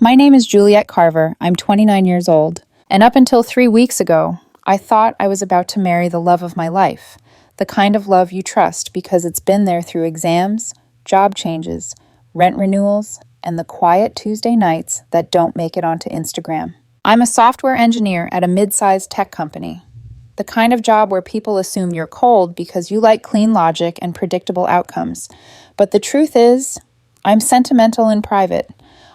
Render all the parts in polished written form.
My name is Juliet Carver. I'm 29 years old. And up until 3 weeks ago, I thought I was about to marry the love of my life, the kind of love you trust because it's been there through exams, job changes, rent renewals, and the quiet Tuesday nights that don't make it onto Instagram. I'm a software engineer at a mid-sized tech company, the kind of job where people assume you're cold because you like clean logic and predictable outcomes. But the truth is, I'm sentimental in private.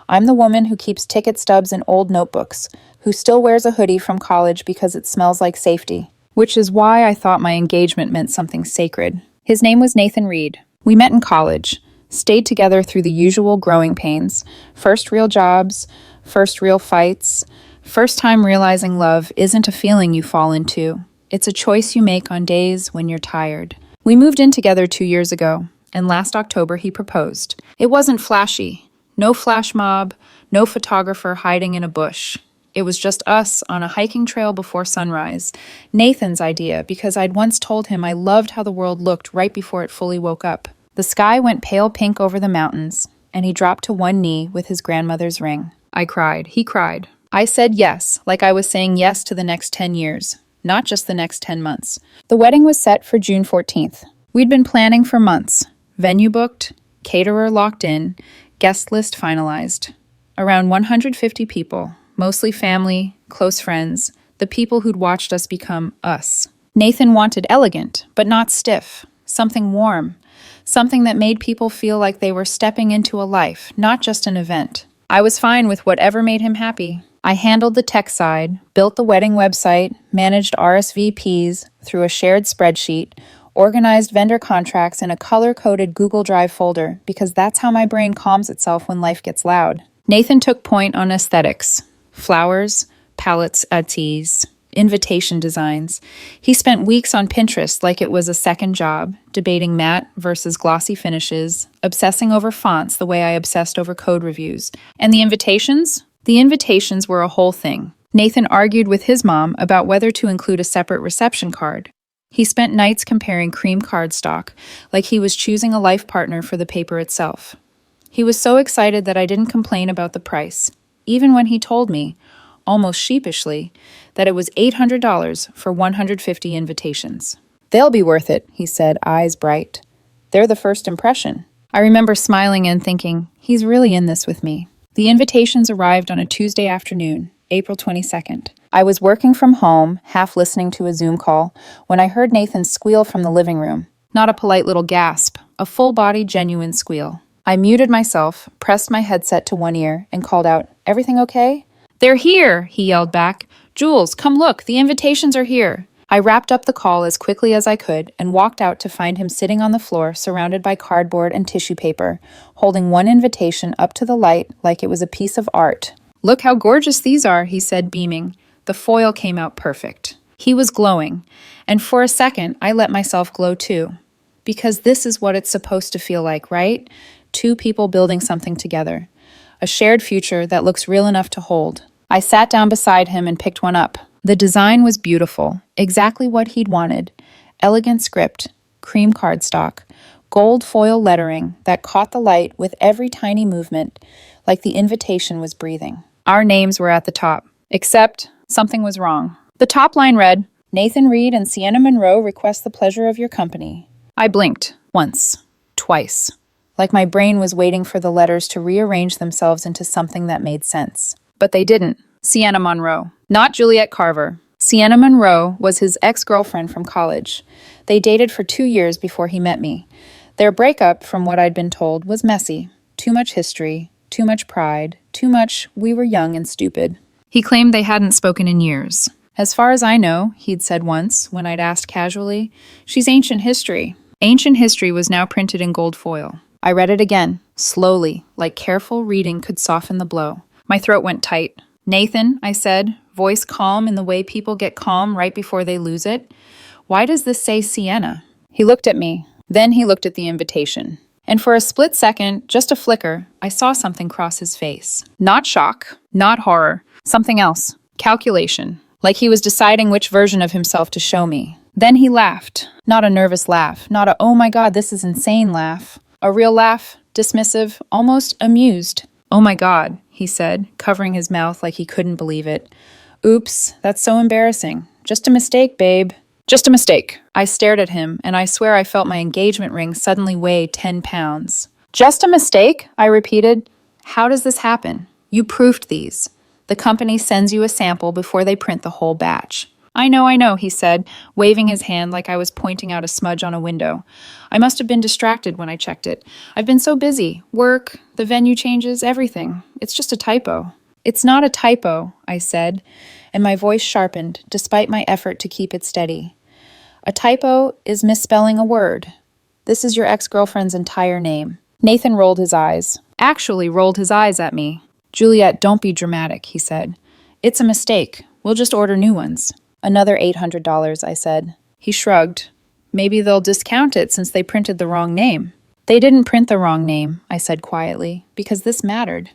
I'm the woman who keeps ticket stubs in old notebooks, who still wears a hoodie from college because it smells like safety, which is why I thought my engagement meant something sacred. His name was Nathan Reed. We met in college, stayed together through the usual growing pains, first real jobs, first real fights, first time realizing love isn't a feeling you fall into. It's a choice you make on days when you're tired. We moved in together 2 years ago, and last October he proposed. It wasn't flashy. No flash mob, no photographer hiding in a bush. It was just us on a hiking trail before sunrise. Nathan's idea, because I'd once told him I loved how the world looked right before it fully woke up. The sky went pale pink over the mountains, and he dropped to one knee with his grandmother's ring. I cried. He cried. I said yes, like I was saying yes to the next 10 years, not just the next 10 months. The wedding was set for June 14th. We'd been planning for months. Venue booked, caterer locked in, guest list finalized. Around 150 people, mostly family, close friends, the people who'd watched us become us. Nathan wanted elegant, but not stiff, something warm, something that made people feel like they were stepping into a life, not just an event. I was fine with whatever made him happy. I handled the tech side, built the wedding website, managed RSVPs through a shared spreadsheet, organized vendor contracts in a color-coded Google Drive folder because that's how my brain calms itself when life gets loud. Nathan took point on aesthetics, flowers, palettes at ease, invitation designs. He spent weeks on Pinterest like it was a second job, debating matte versus glossy finishes, obsessing over fonts the way I obsessed over code reviews. And the invitations? The invitations were a whole thing. Nathan argued with his mom about whether to include a separate reception card. He spent nights comparing cream cardstock, like he was choosing a life partner for the paper itself. He was so excited that I didn't complain about the price, even when he told me, almost sheepishly, that it was $800 for 150 invitations. "They'll be worth it," he said, eyes bright. "They're the first impression." I remember smiling and thinking, he's really in this with me. The invitations arrived on a Tuesday afternoon, April 22nd. I was working from home, half listening to a Zoom call, when I heard Nathan squeal from the living room. Not a polite little gasp, a full-body, genuine squeal. I muted myself, pressed my headset to one ear, and called out, "Everything okay?" "They're here," he yelled back. "Jules, come look, the invitations are here." I wrapped up the call as quickly as I could and walked out to find him sitting on the floor surrounded by cardboard and tissue paper, holding one invitation up to the light like it was a piece of art. "Look how gorgeous these are," he said, beaming. The foil came out perfect. He was glowing, and for a second, I let myself glow too. Because this is what it's supposed to feel like, right? Two people building something together. A shared future that looks real enough to hold. I sat down beside him and picked one up. The design was beautiful, exactly what he'd wanted. Elegant script, cream cardstock, gold foil lettering that caught the light with every tiny movement, like the invitation was breathing. Our names were at the top, except something was wrong. The top line read, "Nathan Reed and Sienna Monroe request the pleasure of your company." I blinked, once, twice, like my brain was waiting for the letters to rearrange themselves into something that made sense. But they didn't. Sienna Monroe, not Juliet Carver. Sienna Monroe was his ex-girlfriend from college. They dated for 2 years before he met me. Their breakup, from what I'd been told, was messy. Too much history, too much pride, too much we were young and stupid. He claimed they hadn't spoken in years. "As far as I know," he'd said once, when I'd asked casually, "she's ancient history." Ancient history was now printed in gold foil. I read it again, slowly, like careful reading could soften the blow. My throat went tight. "Nathan," I said, voice calm in the way people get calm right before they lose it, "why does this say Sienna?" He looked at me. Then he looked at the invitation. And for a split second, just a flicker, I saw something cross his face. Not shock, not horror, something else. Calculation. Like he was deciding which version of himself to show me. Then he laughed. Not a nervous laugh, not a "oh my god, this is insane" laugh. A real laugh, dismissive, almost amused. "Oh my god," he said, covering his mouth like he couldn't believe it. Oops, that's so embarrassing. Just a mistake, babe. Just a mistake. I stared at him, and I swear I felt my engagement ring suddenly weigh 10 pounds. Just a mistake? I repeated. How does this happen? You proofed these. The company sends you a sample before they print the whole batch. I know, he said, waving his hand like I was pointing out a smudge on a window. I must have been distracted when I checked it. I've been so busy. Work, the venue changes, everything. It's just a typo. It's not a typo, I said, and my voice sharpened despite my effort to keep it steady. A typo is misspelling a word. This is your ex-girlfriend's entire name. Nathan rolled his eyes. Actually rolled his eyes at me. Juliet, don't be dramatic, he said. It's a mistake. We'll just order new ones. Another $800, I said. He shrugged. Maybe they'll discount it since they printed the wrong name. They didn't print the wrong name, I said quietly, because this mattered.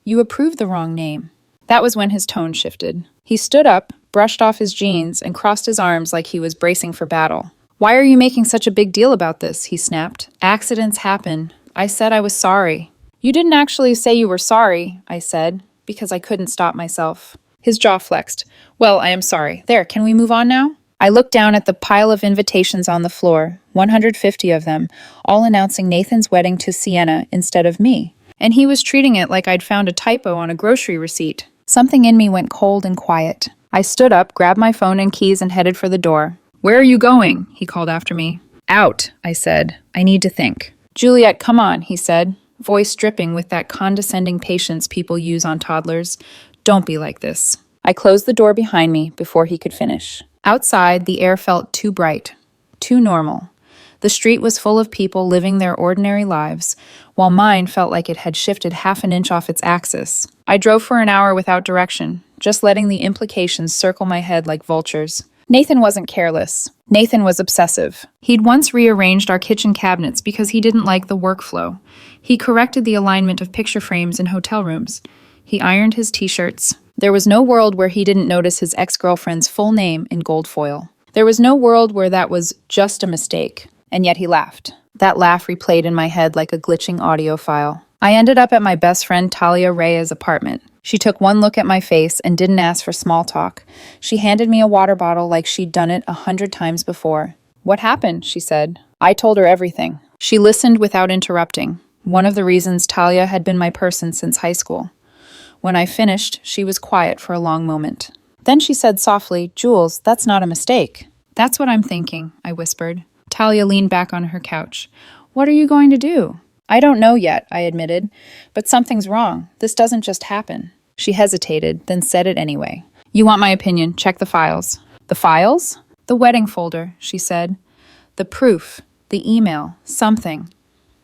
You approved the wrong name. That was when his tone shifted. He stood up, brushed off his jeans, and crossed his arms like he was bracing for battle. Why are you making such a big deal about this? He snapped. Accidents happen. I said I was sorry. You didn't actually say you were sorry, I said, because I couldn't stop myself. His jaw flexed. Well, I am sorry. There, can we move on now? I looked down at the pile of invitations on the floor, 150 of them, all announcing Nathan's wedding to Sienna instead of me. And he was treating it like I'd found a typo on a grocery receipt. Something in me went cold and quiet. I stood up, grabbed my phone and keys, and headed for the door. Where are you going? He called after me. Out, I said. I need to think. Juliet, come on, he said, voice dripping with that condescending patience people use on toddlers. Don't be like this. I closed the door behind me before he could finish. Outside, the air felt too bright, too normal. The street was full of people living their ordinary lives, while mine felt like it had shifted half an inch off its axis. I drove for an hour without direction, just letting the implications circle my head like vultures. Nathan wasn't careless. Nathan was obsessive. He'd once rearranged our kitchen cabinets because he didn't like the workflow. He corrected the alignment of picture frames in hotel rooms. He ironed his t-shirts. There was no world where he didn't notice his ex-girlfriend's full name in gold foil. There was no world where that was just a mistake. And yet he laughed. That laugh replayed in my head like a glitching audio file. I ended up at my best friend Talia Reyes' apartment. She took one look at my face and didn't ask for small talk. She handed me a water bottle like she'd done it 100 times before. What happened? She said. I told her everything. She listened without interrupting. One of the reasons Talia had been my person since high school. When I finished, she was quiet for a long moment. Then she said softly, Jules, that's not a mistake. That's what I'm thinking, I whispered. Talia leaned back on her couch. What are you going to do? I don't know yet, I admitted. But something's wrong. This doesn't just happen. She hesitated, then said it anyway. You want my opinion? Check the files. The files? The wedding folder, she said. The proof, the email, something.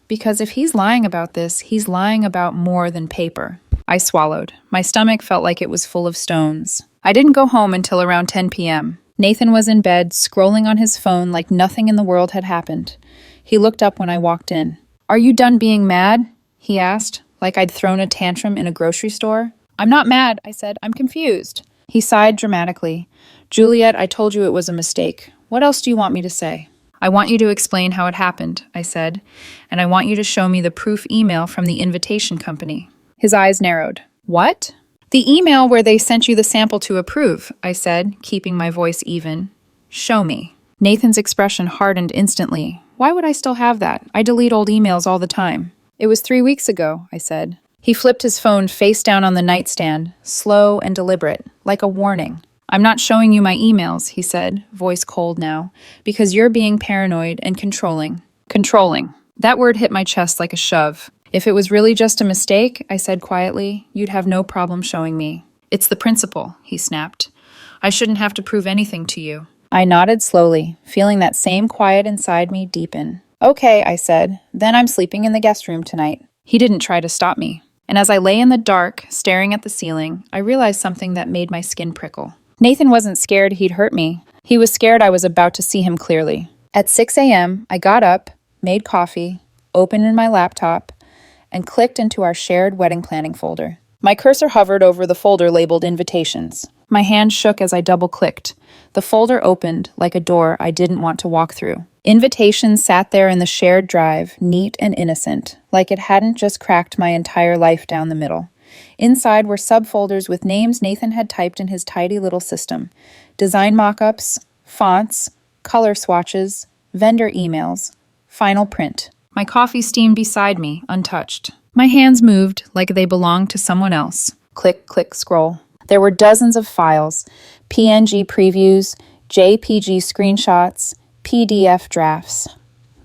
Because if he's lying about this, he's lying about more than paper. I swallowed. My stomach felt like it was full of stones. I didn't go home until around 10 p.m. Nathan was in bed, scrolling on his phone like nothing in the world had happened. He looked up when I walked in. Are you done being mad? He asked, like I'd thrown a tantrum in a grocery store. I'm not mad, I said. I'm confused. He sighed dramatically. Juliet, I told you it was a mistake. What else do you want me to say? I want you to explain how it happened, I said, and I want you to show me the proof email from the invitation company. His eyes narrowed. What? The email where they sent you the sample to approve, I said, keeping my voice even. Show me. Nathan's expression hardened instantly. Why would I still have that? I delete old emails all the time. It was 3 weeks ago, I said. He flipped his phone face down on the nightstand, slow and deliberate, like a warning. I'm not showing you my emails, he said, voice cold now, because you're being paranoid and controlling. Controlling. That word hit my chest like a shove. If it was really just a mistake, I said quietly, you'd have no problem showing me. It's the principle, he snapped. I shouldn't have to prove anything to you. I nodded slowly, feeling that same quiet inside me deepen. Okay, I said, then I'm sleeping in the guest room tonight. He didn't try to stop me. And as I lay in the dark, staring at the ceiling, I realized something that made my skin prickle. Nathan wasn't scared he'd hurt me. He was scared I was about to see him clearly. At 6 a.m., I got up, made coffee, opened in my laptop, and clicked into our shared wedding planning folder. My cursor hovered over the folder labeled Invitations. My hand shook as I double-clicked. The folder opened like a door I didn't want to walk through. Invitations sat there in the shared drive, neat and innocent, like it hadn't just cracked my entire life down the middle. Inside were subfolders with names Nathan had typed in his tidy little system. Design mock-ups, fonts, color swatches, vendor emails, final print. My coffee steamed beside me, untouched. My hands moved like they belonged to someone else. Click, click, scroll. There were dozens of files, PNG previews, JPG screenshots, PDF drafts.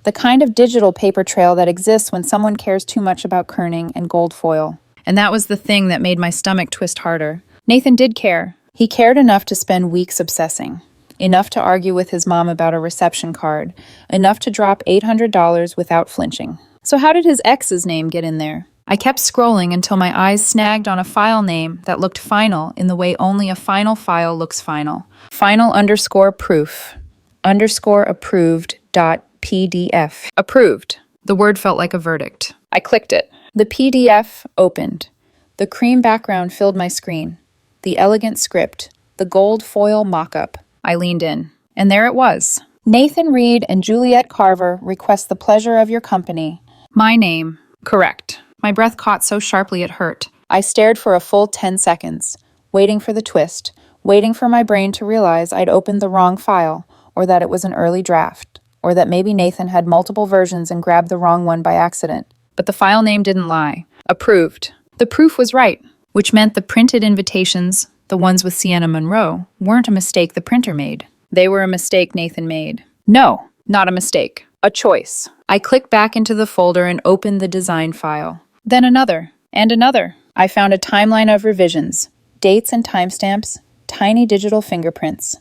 The kind of digital paper trail that exists when someone cares too much about kerning and gold foil. And that was the thing that made my stomach twist harder. Nathan did care. He cared enough to spend weeks obsessing. Enough to argue with his mom about a reception card. Enough to drop $800 without flinching. So how did his ex's name get in there? I kept scrolling until my eyes snagged on a file name that looked final in the way only a final file looks final. Final_proof _approved.pdf. Approved. The word felt like a verdict. I clicked it. The PDF opened. The cream background filled my screen. The elegant script. The gold foil mock-up. I leaned in. And there it was. Nathan Reed and Juliet Carver request the pleasure of your company. My name. Correct. My breath caught so sharply it hurt. I stared for a full 10 seconds, waiting for the twist, waiting for my brain to realize I'd opened the wrong file, or that it was an early draft, or that maybe Nathan had multiple versions and grabbed the wrong one by accident. But the file name didn't lie. Approved. The proof was right, which meant the printed invitations, the ones with Sienna Monroe, weren't a mistake the printer made. They were a mistake Nathan made. No, not a mistake. A choice. I clicked back into the folder and opened the design file. Then another, and another. I found a timeline of revisions, dates and timestamps, tiny digital fingerprints.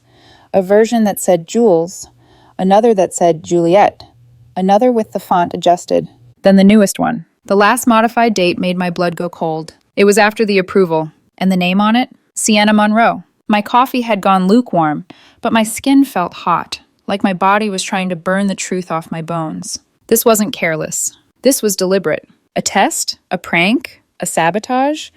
A version that said Jules, another that said Juliet, another with the font adjusted. Then the newest one. The last modified date made my blood go cold. It was after the approval. And the name on it? Sienna Monroe. My coffee had gone lukewarm, but my skin felt hot, like my body was trying to burn the truth off my bones. This wasn't careless. This was deliberate. A test? A prank? A sabotage?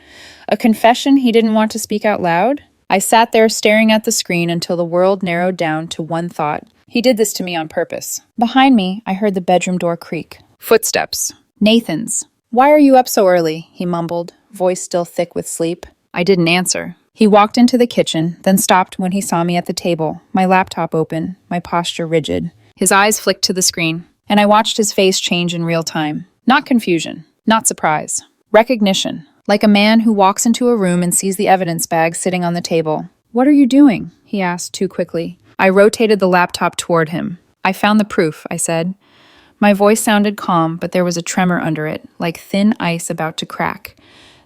A confession he didn't want to speak out loud? I sat there staring at the screen until the world narrowed down to one thought. He did this to me on purpose. Behind me, I heard the bedroom door creak. Footsteps. Nathan's. Why are you up so early? He mumbled, voice still thick with sleep. I didn't answer. He walked into the kitchen, then stopped when he saw me at the table, my laptop open, my posture rigid. His eyes flicked to the screen, and I watched his face change in real time. Not confusion, not surprise. Recognition, like a man who walks into a room and sees the evidence bag sitting on the table. What are you doing? He asked too quickly. I rotated the laptop toward him. I found the proof, I said. My voice sounded calm, but there was a tremor under it, like thin ice about to crack.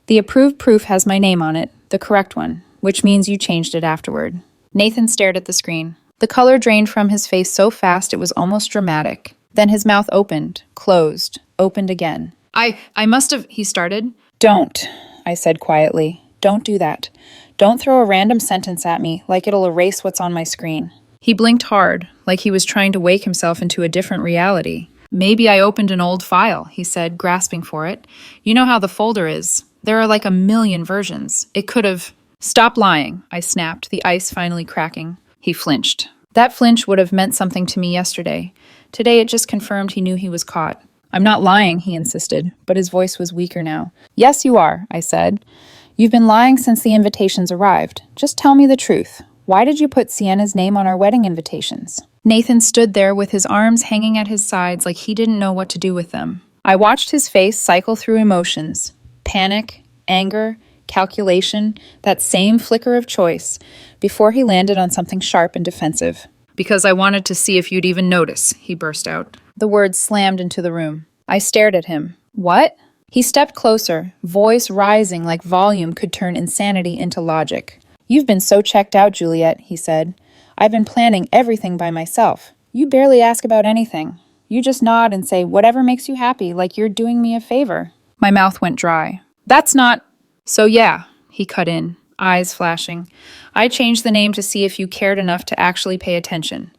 The approved proof has my name on it, the correct one, which means you changed it afterward. Nathan stared at the screen. The color drained from his face so fast it was almost dramatic. Then his mouth opened, closed, opened again. I must have, he started. Don't, I said quietly. Don't do that. Don't throw a random sentence at me like it'll erase what's on my screen. He blinked hard, like he was trying to wake himself into a different reality. Maybe I opened an old file, he said, grasping for it. You know how the folder is. There are like a million versions. It could have... Stop lying, I snapped, the ice finally cracking. He flinched. That flinch would have meant something to me yesterday. Today it just confirmed he knew he was caught. I'm not lying, he insisted, but his voice was weaker now. Yes, you are, I said. You've been lying since the invitations arrived. Just tell me the truth. Why did you put Sienna's name on our wedding invitations? Nathan stood there with his arms hanging at his sides like he didn't know what to do with them. I watched his face cycle through emotions. Panic, anger, calculation, that same flicker of choice, before he landed on something sharp and defensive. Because I wanted to see if you'd even notice, he burst out. The words slammed into the room. I stared at him. What? He stepped closer, voice rising like volume could turn insanity into logic. You've been so checked out, Juliet, he said. I've been planning everything by myself. You barely ask about anything. You just nod and say whatever makes you happy, like you're doing me a favor. My mouth went dry. That's not... So yeah, he cut in, eyes flashing. I changed the name to see if you cared enough to actually pay attention.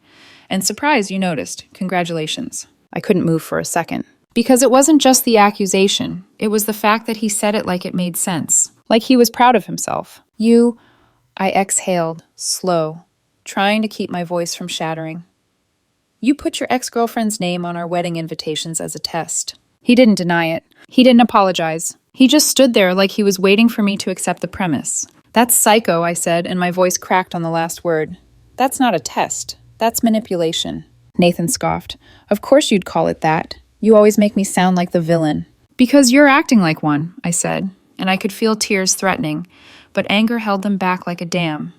And surprised you noticed. Congratulations. I couldn't move for a second. Because it wasn't just the accusation. It was the fact that he said it like it made sense. Like he was proud of himself. You... I exhaled, slow, trying to keep my voice from shattering. You put your ex-girlfriend's name on our wedding invitations as a test. He didn't deny it. He didn't apologize. He just stood there like he was waiting for me to accept the premise. That's psycho, I said, and my voice cracked on the last word. That's not a test. That's manipulation. Nathan scoffed. Of course you'd call it that. You always make me sound like the villain. Because you're acting like one, I said, and I could feel tears threatening, but anger held them back like a dam.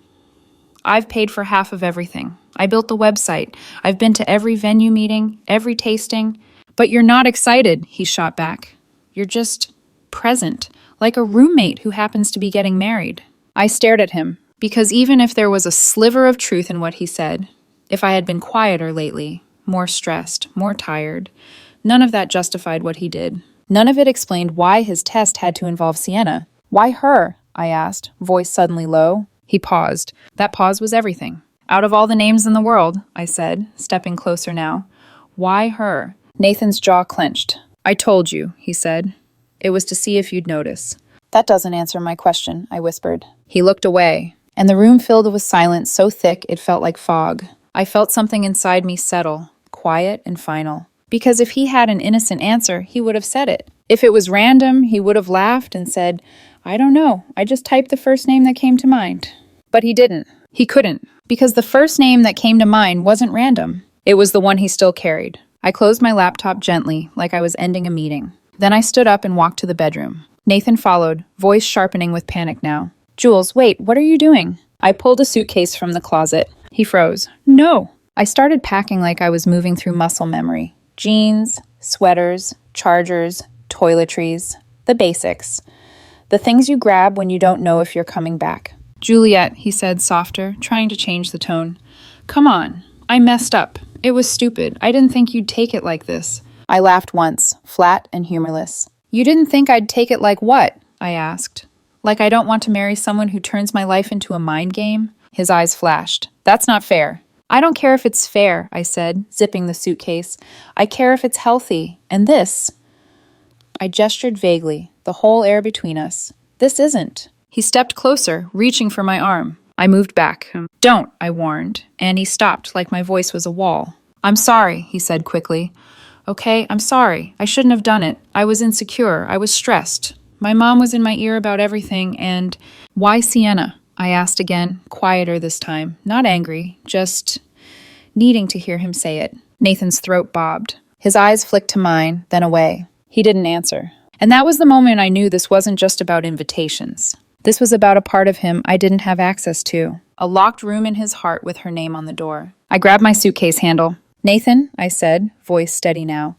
I've paid for half of everything. I built the website. I've been to every venue meeting, every tasting. But you're not excited, he shot back. You're just present, like a roommate who happens to be getting married. I stared at him, because even if there was a sliver of truth in what he said, if I had been quieter lately, more stressed, more tired, none of that justified what he did. None of it explained why his test had to involve Sienna. Why her? I asked, voice suddenly low. He paused. That pause was everything. Out of all the names in the world, I said, stepping closer now. Why her? Nathan's jaw clenched. I told you, he said. It was to see if you'd notice. That doesn't answer my question, I whispered. He looked away, and the room filled with silence so thick it felt like fog. I felt something inside me settle, quiet and final. Because if he had an innocent answer, he would have said it. If it was random, he would have laughed and said, I don't know, I just typed the first name that came to mind. But he didn't. He couldn't. Because the first name that came to mind wasn't random. It was the one he still carried. I closed my laptop gently, like I was ending a meeting. Then I stood up and walked to the bedroom. Nathan followed, voice sharpening with panic now. Jules, wait, what are you doing? I pulled a suitcase from the closet. He froze. No. I started packing like I was moving through muscle memory. Jeans, sweaters, chargers, toiletries, the basics. The things you grab when you don't know if you're coming back. Juliet, he said softer, trying to change the tone. Come on. I messed up. It was stupid. I didn't think you'd take it like this. I laughed once, flat and humorless. You didn't think I'd take it like what? I asked. Like I don't want to marry someone who turns my life into a mind game? His eyes flashed. That's not fair. I don't care if it's fair, I said, zipping the suitcase. I care if it's healthy. And this? I gestured vaguely, the whole air between us. This isn't. He stepped closer, reaching for my arm. I moved back. Don't, I warned, and he stopped like my voice was a wall. I'm sorry, he said quickly. Okay, I'm sorry. I shouldn't have done it. I was insecure. I was stressed. My mom was in my ear about everything, and why Sienna? I asked again, quieter this time, not angry, just needing to hear him say it. Nathan's throat bobbed. His eyes flicked to mine, then away. He didn't answer. And that was the moment I knew this wasn't just about invitations. This was about a part of him I didn't have access to. A locked room in his heart with her name on the door. I grabbed my suitcase handle. Nathan, I said, voice steady now.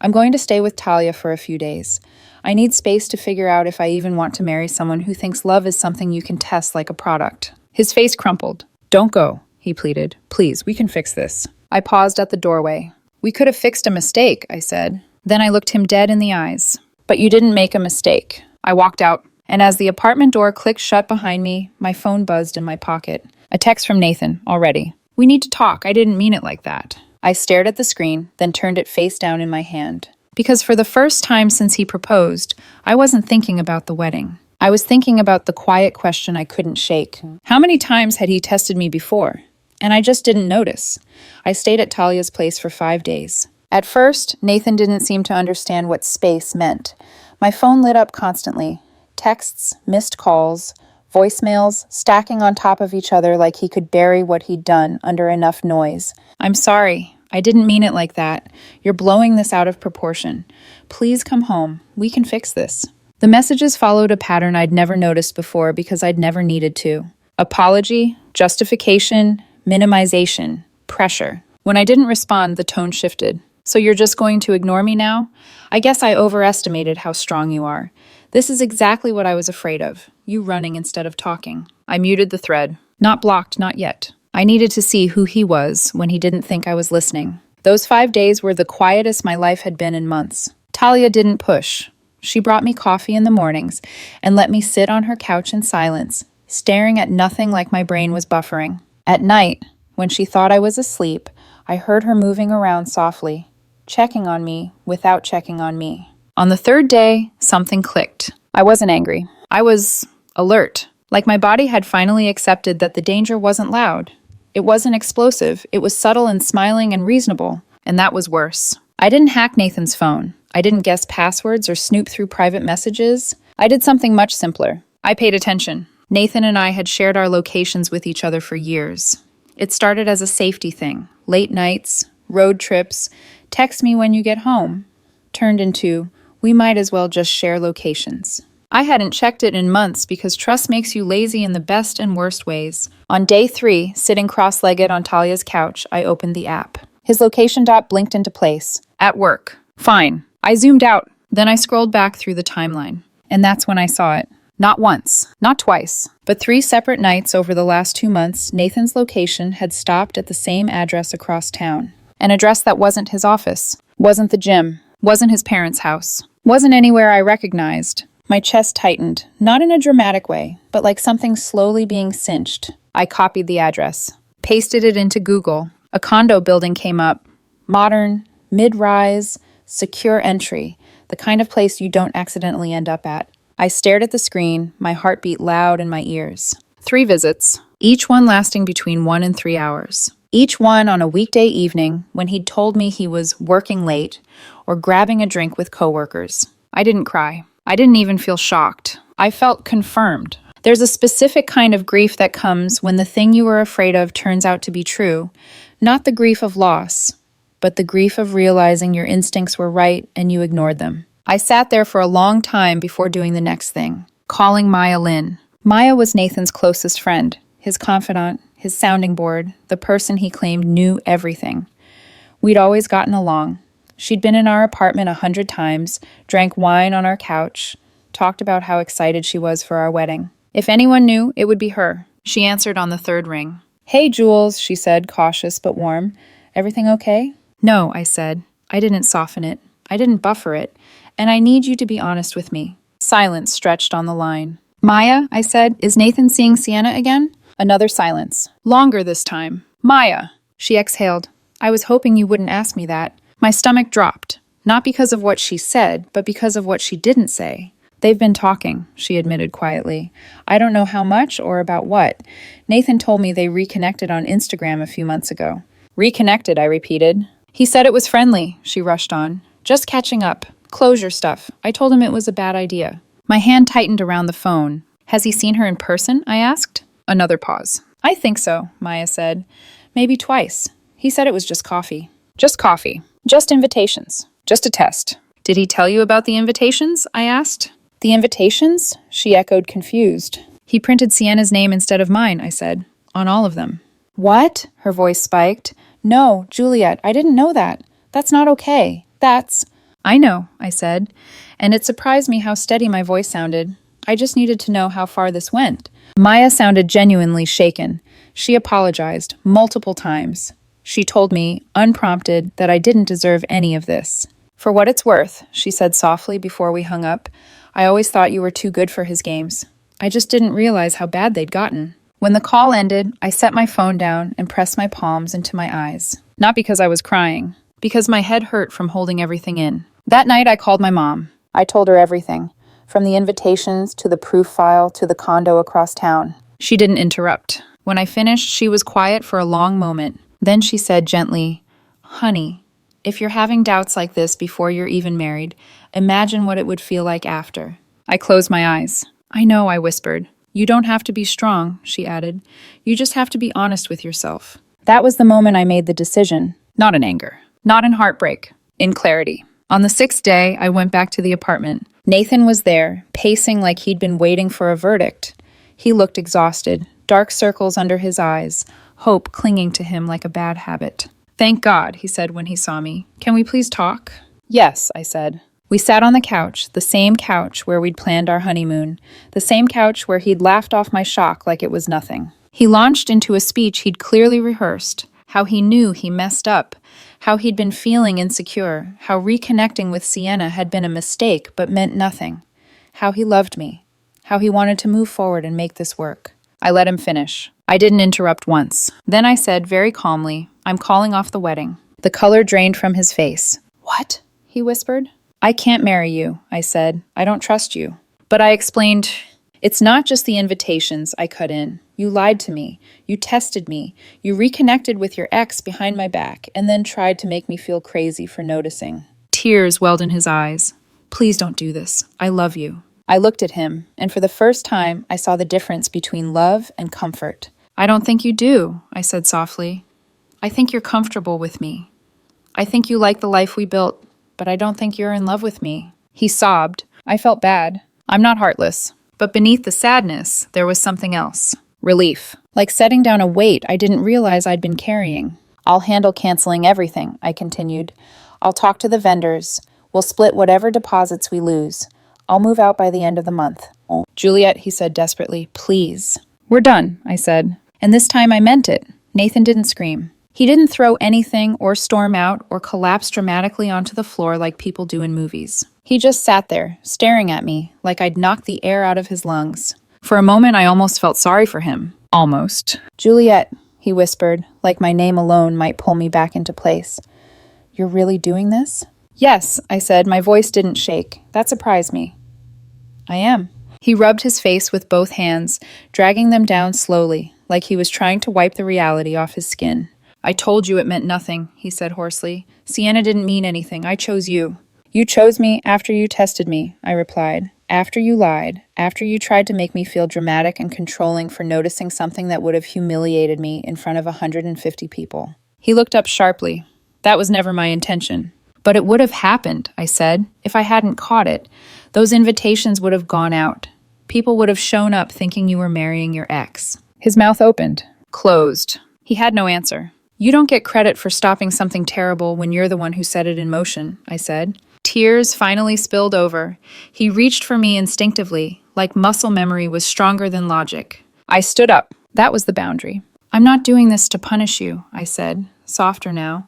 I'm going to stay with Talia for a few days. I need space to figure out if I even want to marry someone who thinks love is something you can test like a product. His face crumpled. Don't go, he pleaded. Please, we can fix this. I paused at the doorway. We could have fixed a mistake, I said. Then I looked him dead in the eyes. But you didn't make a mistake. I walked out, and as the apartment door clicked shut behind me, my phone buzzed in my pocket. A text from Nathan, already. We need to talk. I didn't mean it like that. I stared at the screen, then turned it face down in my hand. Because for the first time since he proposed, I wasn't thinking about the wedding. I was thinking about the quiet question I couldn't shake. How many times had he tested me before? And I just didn't notice. I stayed at Talia's place for 5 days. At first, Nathan didn't seem to understand what space meant. My phone lit up constantly. Texts, missed calls, voicemails, stacking on top of each other like he could bury what he'd done under enough noise. I'm sorry. I didn't mean it like that. You're blowing this out of proportion. Please come home. We can fix this. The messages followed a pattern I'd never noticed before because I'd never needed to. Apology, justification, minimization, pressure. When I didn't respond, the tone shifted. So you're just going to ignore me now? I guess I overestimated how strong you are. This is exactly what I was afraid of. You running instead of talking. I muted the thread. Not blocked, not yet. I needed to see who he was when he didn't think I was listening. Those 5 days were the quietest my life had been in months. Talia didn't push. She brought me coffee in the mornings and let me sit on her couch in silence, staring at nothing like my brain was buffering. At night, when she thought I was asleep, I heard her moving around softly, checking on me without checking on me. On the 3rd day, something clicked. I wasn't angry. I was alert, like my body had finally accepted that the danger wasn't loud. It wasn't explosive. It was subtle and smiling and reasonable, and that was worse. I didn't hack Nathan's phone. I didn't guess passwords or snoop through private messages. I did something much simpler. I paid attention. Nathan and I had shared our locations with each other for years. It started as a safety thing. Late nights, road trips, text me when you get home. Turned into, we might as well just share locations. I hadn't checked it in months because trust makes you lazy in the best and worst ways. On day 3, sitting cross-legged on Talia's couch, I opened the app. His location dot blinked into place. At work. Fine. I zoomed out. Then I scrolled back through the timeline. And that's when I saw it. Not once, not twice, but 3 separate nights over the last 2 months, Nathan's location had stopped at the same address across town. An address that wasn't his office, wasn't the gym, wasn't his parents' house, wasn't anywhere I recognized. My chest tightened, not in a dramatic way, but like something slowly being cinched. I copied the address, pasted it into Google. A condo building came up. Modern, mid-rise, secure entry, the kind of place you don't accidentally end up at. I stared at the screen, my heart beat loud in my ears. 3 visits, each one lasting between 1 and 3 hours. Each one on a weekday evening when he'd told me he was working late or grabbing a drink with coworkers. I didn't cry. I didn't even feel shocked. I felt confirmed. There's a specific kind of grief that comes when the thing you were afraid of turns out to be true. Not the grief of loss, but the grief of realizing your instincts were right and you ignored them. I sat there for a long time before doing the next thing, calling Maya Lynn. Maya was Nathan's closest friend, his confidant, his sounding board, the person he claimed knew everything. We'd always gotten along. She'd been in our apartment 100 times, drank wine on our couch, talked about how excited she was for our wedding. If anyone knew, it would be her. She answered on the 3rd ring. "Hey, Jules," she said, cautious but warm. "Everything okay?" "No," I said. I didn't soften it. I didn't buffer it. And I need you to be honest with me. Silence stretched on the line. "Maya," I said, "is Nathan seeing Sienna again?" Another silence. Longer this time. "Maya." She exhaled. "I was hoping you wouldn't ask me that." My stomach dropped, not because of what she said, but because of what she didn't say. "They've been talking," she admitted quietly. "I don't know how much or about what. Nathan told me they reconnected on Instagram a few months ago." "Reconnected," I repeated. "He said it was friendly," she rushed on. "Just catching up. Closure stuff. I told him it was a bad idea." My hand tightened around the phone. "Has he seen her in person?" I asked. Another pause. "I think so," Maya said. "Maybe twice. He said it was just coffee." "Just coffee. Just invitations. Just a test." "Did he tell you about the invitations?" I asked. "The invitations?" She echoed, confused. "He printed Sienna's name instead of mine," I said. "On all of them." "What?" Her voice spiked. "No, Juliet, I didn't know that. That's not okay. That's—" "I know," I said, and it surprised me how steady my voice sounded. I just needed to know how far this went. Maya sounded genuinely shaken. She apologized multiple times. She told me, unprompted, that I didn't deserve any of this. "For what it's worth," she said softly before we hung up, "I always thought you were too good for his games. I just didn't realize how bad they'd gotten." When the call ended, I set my phone down and pressed my palms into my eyes. Not because I was crying, because my head hurt from holding everything in. That night, I called my mom. I told her everything, from the invitations to the proof file to the condo across town. She didn't interrupt. When I finished, she was quiet for a long moment. Then she said gently, "Honey, if you're having doubts like this before you're even married, imagine what it would feel like after." I closed my eyes. "I know," I whispered. "You don't have to be strong," she added. "You just have to be honest with yourself." That was the moment I made the decision. Not in anger. Not in heartbreak. In clarity. On the 6th day, I went back to the apartment. Nathan was there, pacing like he'd been waiting for a verdict. He looked exhausted, dark circles under his eyes, hope clinging to him like a bad habit. "Thank God," he said when he saw me. "Can we please talk?" "Yes," I said. We sat on the couch, the same couch where we'd planned our honeymoon, the same couch where he'd laughed off my shock like it was nothing. He launched into a speech he'd clearly rehearsed, how he knew he messed up, how he'd been feeling insecure, how reconnecting with Sienna had been a mistake but meant nothing, how he loved me, how he wanted to move forward and make this work. I let him finish. I didn't interrupt once. Then I said very calmly, "I'm calling off the wedding." The color drained from his face. "What?" he whispered. "I can't marry you," I said. "I don't trust you." But I explained, "It's not just the invitations," I cut in. "You lied to me. You tested me. You reconnected with your ex behind my back and then tried to make me feel crazy for noticing." Tears welled in his eyes. Please don't do this. I love you. I looked at him, and for the first time, I saw the difference between love and comfort. I don't think you do, I said softly. I think you're comfortable with me. I think you like the life we built, but I don't think you're in love with me. He sobbed. I felt bad. I'm not heartless. But beneath the sadness, there was something else. Relief. Like setting down a weight I didn't realize I'd been carrying. I'll handle canceling everything, I continued. I'll talk to the vendors. We'll split whatever deposits we lose. I'll move out by the end of the month. Oh, Juliet, he said desperately, please. We're done, I said. And this time I meant it. Nathan didn't scream. He didn't throw anything or storm out or collapse dramatically onto the floor like people do in movies. He just sat there, staring at me, like I'd knocked the air out of his lungs. For a moment, I almost felt sorry for him. Almost. Juliet, he whispered, like my name alone might pull me back into place. You're really doing this? Yes, I said. My voice didn't shake. That surprised me. I am. He rubbed his face with both hands, dragging them down slowly, like he was trying to wipe the reality off his skin. I told you it meant nothing, he said hoarsely. Sienna didn't mean anything. I chose you. You chose me after you tested me, I replied. After you lied. After you tried to make me feel dramatic and controlling for noticing something that would have humiliated me in front of 150 people. He looked up sharply. That was never my intention. But it would have happened, I said, if I hadn't caught it. Those invitations would have gone out. People would have shown up thinking you were marrying your ex. His mouth opened. Closed. He had no answer. You don't get credit for stopping something terrible when you're the one who set it in motion, I said. Tears finally spilled over. He reached for me instinctively, like muscle memory was stronger than logic. I stood up. That was the boundary. I'm not doing this to punish you, I said, softer now.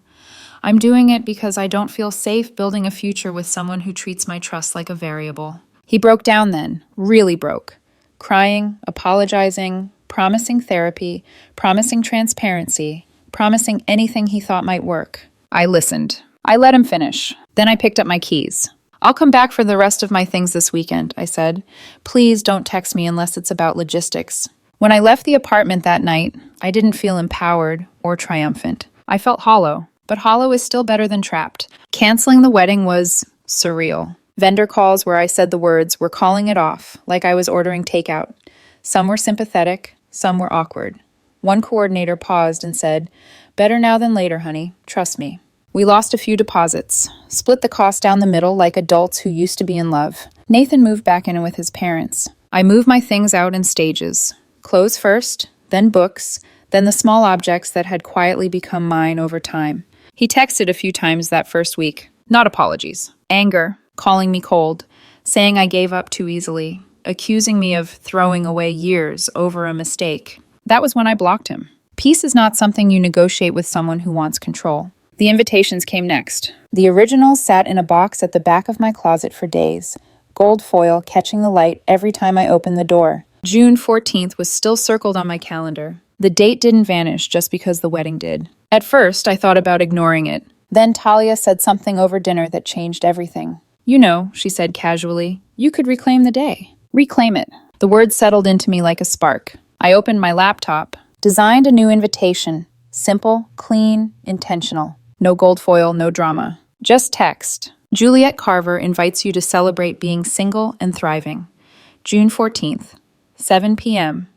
I'm doing it because I don't feel safe building a future with someone who treats my trust like a variable. He broke down then, really broke. Crying, apologizing, promising therapy, promising transparency, promising anything he thought might work. I listened. I let him finish. Then I picked up my keys. I'll come back for the rest of my things this weekend, I said. Please don't text me unless it's about logistics. When I left the apartment that night, I didn't feel empowered or triumphant. I felt hollow, but hollow is still better than trapped. Canceling the wedding was surreal. Vendor calls where I said the words were calling it off, like I was ordering takeout. Some were sympathetic, some were awkward. One coordinator paused and said, "Better now than later, honey. Trust me." We lost a few deposits, split the cost down the middle like adults who used to be in love. Nathan moved back in with his parents. I moved my things out in stages. Clothes first, then books, then the small objects that had quietly become mine over time. He texted a few times that first week. Not apologies. Anger, calling me cold, saying I gave up too easily, accusing me of throwing away years over a mistake. That was when I blocked him. Peace is not something you negotiate with someone who wants control. The invitations came next. The originals sat in a box at the back of my closet for days, gold foil catching the light every time I opened the door. June 14th was still circled on my calendar. The date didn't vanish just because the wedding did. At first, I thought about ignoring it. Then Talia said something over dinner that changed everything. You know, she said casually, you could reclaim the day. Reclaim it. The words settled into me like a spark. I opened my laptop, designed a new invitation. Simple, clean, intentional. No gold foil, no drama. Just text. Juliet Carver invites you to celebrate being single and thriving. June 14th, 7 p.m.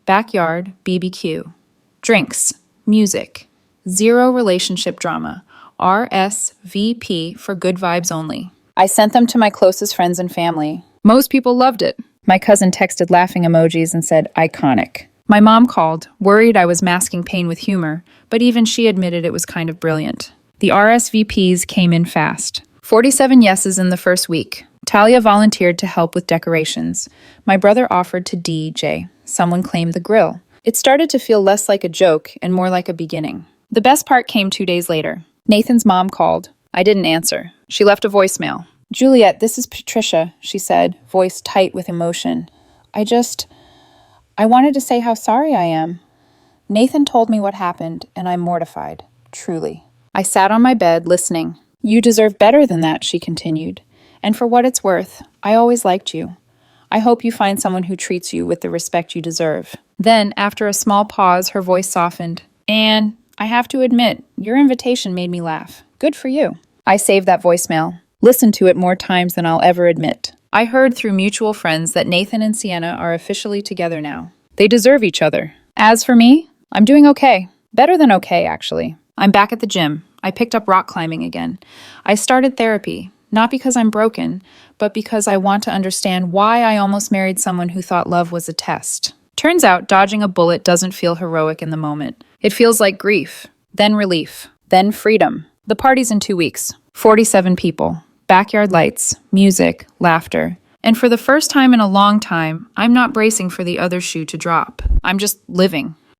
Backyard BBQ. Drinks. Music. Zero relationship drama. RSVP for good vibes only. I sent them to my closest friends and family. Most people loved it. My cousin texted laughing emojis and said, iconic. My mom called, worried I was masking pain with humor, but even she admitted it was kind of brilliant. The RSVPs came in fast. 47 yeses in the first week. Talia volunteered to help with decorations. My brother offered to DJ. Someone claimed the grill. It started to feel less like a joke and more like a beginning. The best part came 2 days later. Nathan's mom called. I didn't answer. She left a voicemail. Juliet, this is Patricia, she said, voice tight with emotion. I wanted to say how sorry I am. Nathan told me what happened, and I'm mortified, truly. I sat on my bed, listening. You deserve better than that, she continued. And for what it's worth, I always liked you. I hope you find someone who treats you with the respect you deserve. Then, after a small pause, her voice softened. And I have to admit, your invitation made me laugh. Good for you. I saved that voicemail. listened to it more times than I'll ever admit. I heard through mutual friends that Nathan and Sienna are officially together now. They deserve each other. As for me, I'm doing okay. Better than okay, actually. I'm back at the gym. I picked up rock climbing again. I started therapy, not because I'm broken, but because I want to understand why I almost married someone who thought love was a test. Turns out dodging a bullet doesn't feel heroic in the moment. It feels like grief, then relief, then freedom. The party's in 2 weeks. 47 people. Backyard lights, music, laughter. And for the first time in a long time, I'm not bracing for the other shoe to drop. I'm just living.